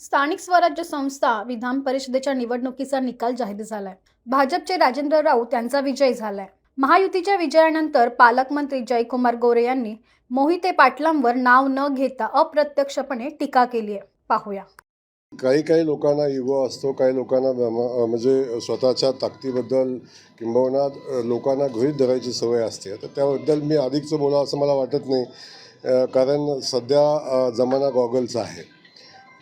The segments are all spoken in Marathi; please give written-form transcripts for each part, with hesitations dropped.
स्थानिक स्वराज्य संस्था विधान परिषदेच्या निवडणुकीचा निकाल जाहीर झालाय। भाजपचे राजेंद्र राऊत यांचा विजय झालाय। महायुतीच्या विजयानंतर पालकमंत्री जयकुमार गोरे यांनी मोहिते पाटलांवर नाव न घेता अप्रत्यक्षपणे टीका केली आहे। पाहूया। काही लोकांना इगो असतो, काही लोकांना म्हणजे स्वतःच्या ताकदीबद्दल किंबहुना लोकांना गृहीत धरायची सवय असते। तर त्याबद्दल मी अधिकचं बोलावं असं मला वाटत नाही, कारण सध्या जमाना गॉगलचा आहे।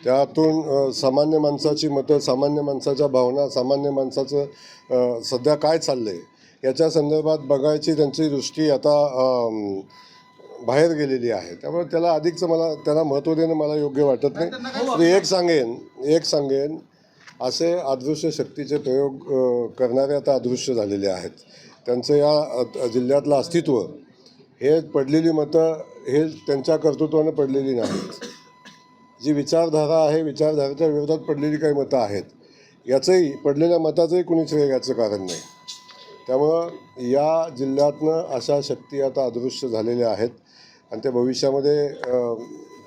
त्यातून सामान्य माणसाची मतं, सामान्य माणसाच्या भावना, सामान्य माणसाचं सध्या काय चाललं आहे याच्या संदर्भात बघायची त्यांची दृष्टी आता बाहेर गेलेली आहे। त्यामुळे त्याला अधिकचं त्याला महत्त्व देणं मला योग्य वाटत नाही। एक सांगेन असे अदृश्य शक्तीचे प्रयोग करणारे आता अदृश्य झालेले आहेत। त्यांचं या जिल्ह्यातलं अस्तित्व, हे पडलेली मतं हे त्यांच्या कर्तृत्वाने पडलेली नाहीत। जी विचारधारा आहे, विचारधारेच्या विरोधात पडलेली काही मतं आहेत, याचंही पडलेल्या मताचंही कुणी श्रेय घ्यायचं कारण नाही। त्यामुळं या जिल्ह्यातनं अशा शक्ती आता अदृश्य झालेल्या आहेत आणि त्या भविष्यामध्ये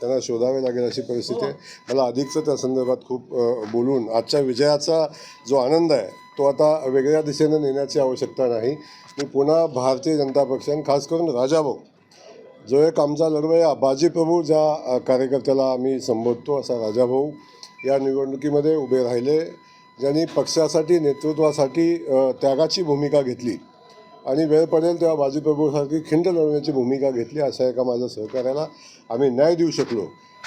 त्यांना शोधावे लागेल अशी परिस्थिती आहे। मला अधिकचं त्या संदर्भात खूप बोलून आजच्या विजयाचा जो आनंद आहे तो आता वेगळ्या दिशेनं नेण्याची आवश्यकता नाही। मी पुन्हा भारतीय जनता पक्ष आणि खास करून राजाभाऊ, जो एक आमचा लढवय्या बाजीप्रभू ज्या कार्यकर्त्याला आम्ही संबोधतो, असा राजाभाऊ या निवडणुकीमध्ये उभे राहिले, ज्यांनी पक्षासाठी, नेतृत्वासाठी त्यागाची भूमिका घेतली आणि वेळ पडेल तेव्हा बाजीप्रभूसारखी खिंड लढवण्याची भूमिका घेतली। अशा एका माझ्या सहकार्याला आम्ही न्याय देऊ शकलो।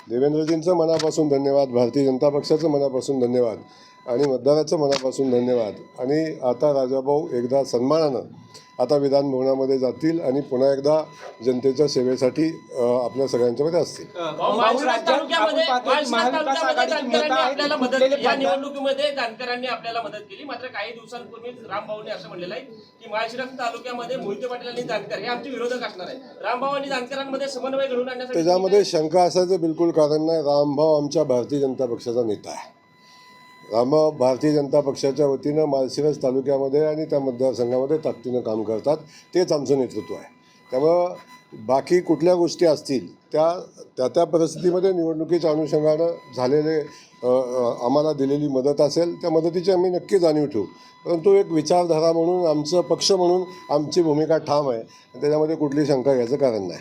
देवेंद्रजींचं मनापासून धन्यवाद, भारतीय जनता पक्षाचं मनापासून धन्यवाद आणि मतदाराचं मनापासून धन्यवाद। आणि आता राजाभाऊ एकदा सन्मानानं आता विधान भवनामध्ये जातील आणि पुन्हा एकदा जनतेच्या सेवेसाठी आपल्या सगळ्यांच्यामध्ये असतील। निवडणुकीमध्ये जानकरांनी आपल्याला मदत केली, मात्र काही दिवसांपूर्वी रामभाऊंनी असं म्हणलेलं आहे की माळशिरस तालुक्यामध्ये मोहिते पाटील आणि जानकर हे आमचे विरोधक असणार आहे। रामभाऊ आणि जानकरांमध्ये समन्वय घडवून आणण्यासाठी त्याच्यामध्ये शंका असायचं बिलकुल कारण नाही। रामभाऊ आमच्या भारतीय जनता पक्षाचा नेता आहे। रामभाऊ भारतीय जनता पक्षाच्या वतीनं माळशिरस तालुक्यामध्ये आणि त्या मतदारसंघामध्ये ताकदीनं काम करतात, तेच आमचं नेतृत्व आहे। त्यामुळं बाकी कुठल्या गोष्टी असतील त्या परिस्थितीमध्ये निवडणुकीच्या अनुषंगानं झालेले आम्हाला दिलेली मदत असेल, त्या मदतीची आम्ही नक्की जाणीव ठेवू। परंतु एक विचारधारा म्हणून, आमचं पक्ष म्हणून आमची भूमिका ठाम आहे, त्याच्यामध्ये कुठली शंका घ्यायचं कारण नाही।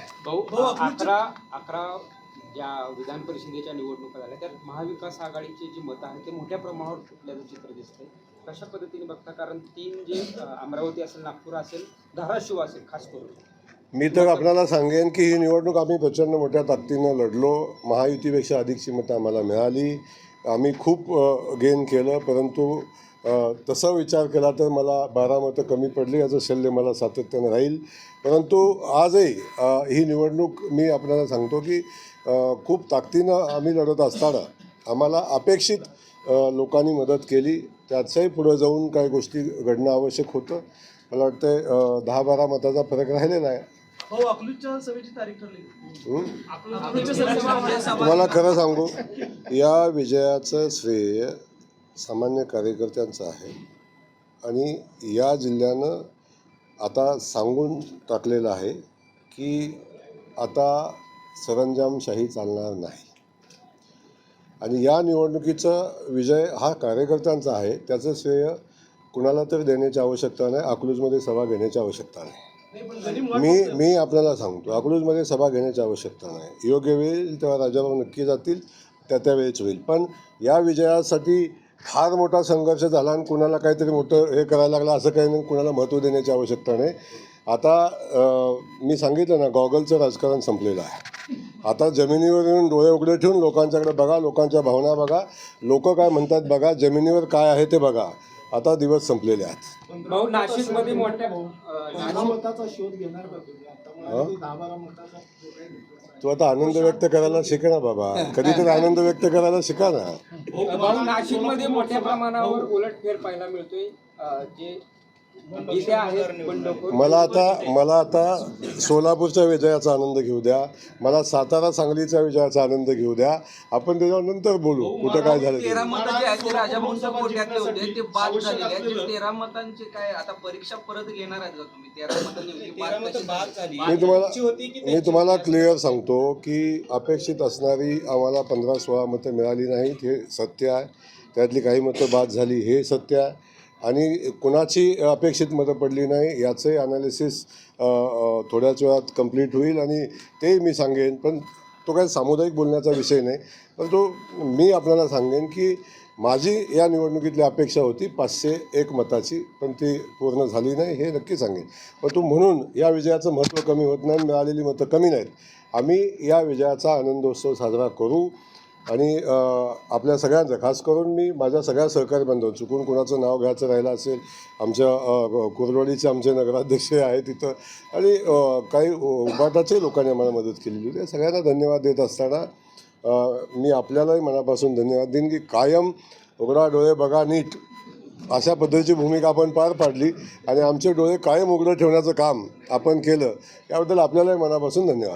11 ज्या विधान परिषदेच्या निवडणुका झाल्या त्यात महाविकास आघाडीची जी मतं आहेत ते मोठ्या प्रमाणावर फुटल्याचं चित्र दिसतंय। कशा पद्धतीने बघता, कारण 3 जे अमरावती असेल, नागपूर असेल, धाराशिव असेल, खास करून मी तर आपल्याला सांगेन की ही निवडणूक आम्ही प्रचंड मोठ्या ताकदीनं लढलो। महायुतीपेक्षा अधिकची मतं आम्हाला मिळाली, आम्ही खूप गेन केलं। परंतु तसा विचार केला तर मला 12 मतं कमी पडली, याचं शल्य मला सातत्यानं राहील। परंतु आजही ही निवडणूक मी आपल्याला सांगतो की खूप ताकदीनं आम्ही लढत असताना आम्हाला अपेक्षित लोकांनी मदत केली। त्याचंही पुढं जाऊन काही गोष्टी घडणं आवश्यक होतं। मला वाटतं 10-12 मताचा फरक राहिलेला आहे। तुम्हाला खरं सांगू, या विजयाचं श्रेय सामान्य कार्यकर्त्यांचं आहे आणि या जिल्ह्यानं आता सांगून टाकलेलं आहे की आता सरंजामशाही चालणार नाही आणि या निवडणुकीचा विजय हा कार्यकर्त्यांचा आहे। त्याचं श्रेय कुणाला तर देण्याची आवश्यकता नाही, अकलूजमध्ये सभा घेण्याची आवश्यकता नाही। मी आपल्याला सांगतो, अकलूजमध्ये सभा घेण्याची आवश्यकता नाही। योग्य वेळ तेव्हा राजाभाऊ नक्की जातील, त्यावेळेच होईल। पण या विजयासाठी फार मोठा संघर्ष झाला आणि कुणाला काहीतरी मोठं हे करायला लागलं असं काही नाही, कुणाला महत्त्व देण्याची आवश्यकता नाही। आता मी सांगितलं ना, गॉगलचं राजकारण संपलेलं आहे। आता जमिनीवर येऊन डोळे उघडे ठेवून लोकांच्याकडे बघा, लोकांच्या भावना बघा, लोक काय म्हणतात बघा, जमिनीवर काय आहे ते बघा। आता दिवस संपलेले आहेत। भाऊ, नाशिकमध्ये मोठ्या तू आता आनंद व्यक्त करायला शिका ना बाबा, कधीतरी आनंद व्यक्त करायला शिका ना। भाऊ, नाशिकमध्ये मोठ्या प्रमाणावर उलटफेर पाहायला मिळतोय। जे गेले आहेत बंडखोर. मला आता सोलापूरच्या विजयाचा आनंद घेऊ द्या, मला सातारा सांगलीच्या विजयाचा आनंद घेऊ द्या, आपण त्याच्यावर नंतर बोलू कुठं काय झालं ते. 13 मतं जे आहेत ते राजाभाऊंच्या कोट्यातले होते ते बाद झालेले आहेत. ते 13 मतांचे काय आता परीक्षा परत घेणार आहेत का तुम्ही? 13 मतं नेमकी बाद कशी झाली? मी तुम्हाला क्लिअर सांगतो की अपेक्षित असणारी आम्हाला 15-16 मतं मिळाली नाहीत, हे सत्य आहे. त्यातली काही मतं बाद झाली हे सत्य आहे. आणि कुणाची अपेक्षित मतं पडली नाही याचे ॲनालिसिस थोड्याच वेळात कंप्लीट होईल आणि ते मी सांगेन. पण तो काही सामुदायिक बोलण्याचा विषय नाही. परंतु मी आपल्याला सांगेन की माझी या निवडणुकीतली अपेक्षा होती 501 मताची, पण ती पूर्ण झाली नाही हे नक्की सांगेन. परंतु म्हणून या विजयाचं महत्त्व कमी होत नाही, मिळालेली मतं कमी नाहीत. आम्ही या विजयाचा आनंदोत्सव साजरा करू आणि आपल्या सगळ्यांचा, खास करून मी माझ्या सगळ्या सहकारी बांधव, चुकून कुणाचं नाव घ्यायचं राहिलं असेल, आमच्या कुर्डवाडीचे आमचे नगराध्यक्ष आहे तिथं आणि काही उबाटाचे लोकांनी आम्हाला मदत केलेली होती. सगळ्यांना धन्यवाद देत असताना मी आपल्यालाही मनापासून धन्यवाद देईन की कायम उघडा डोळे बघा नीट अशा पद्धतीची भूमिका आपण पार पाडली आणि आमचे डोळे कायम उघडं ठेवण्याचं काम आपण केलं, याबद्दल आपल्यालाही मनापासून धन्यवाद.